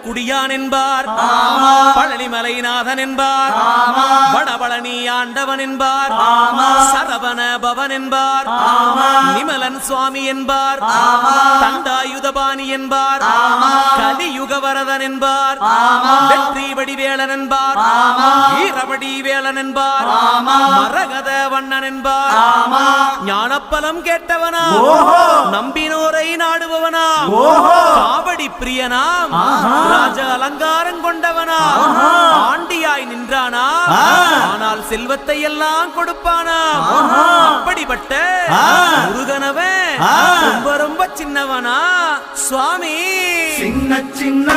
குடியான் என்பார், பழனிமலைநாதன் என்பார், வடபழனி ஆண்டவன் என்பார், சரவண பவன் என்பார், நிமலன் சுவாமி என்பார், தண்டாயுதபாணி என்பார், கலியுகவரதன் என்பார், வெற்றி வடிவேலன் என்பார், வீரவடி வேலன் என்பார், மரகத வண்ணன் என்பார், ஞானப்பலம் கேட்டவனா, நம்பினோரை நாடுபவனா, காவடி பிரியனாம், ராஜ அலங்காரம் கொண்டவனா, ஆண்டியாய் நின்றானா, ஆனால் செல்வத்தை எல்லாம் கொடுப்பானா, அப்படிப்பட்ட முருகனவன் ரொம்ப ரொம்ப சின்னவனா சுவாமி. சின்ன சின்ன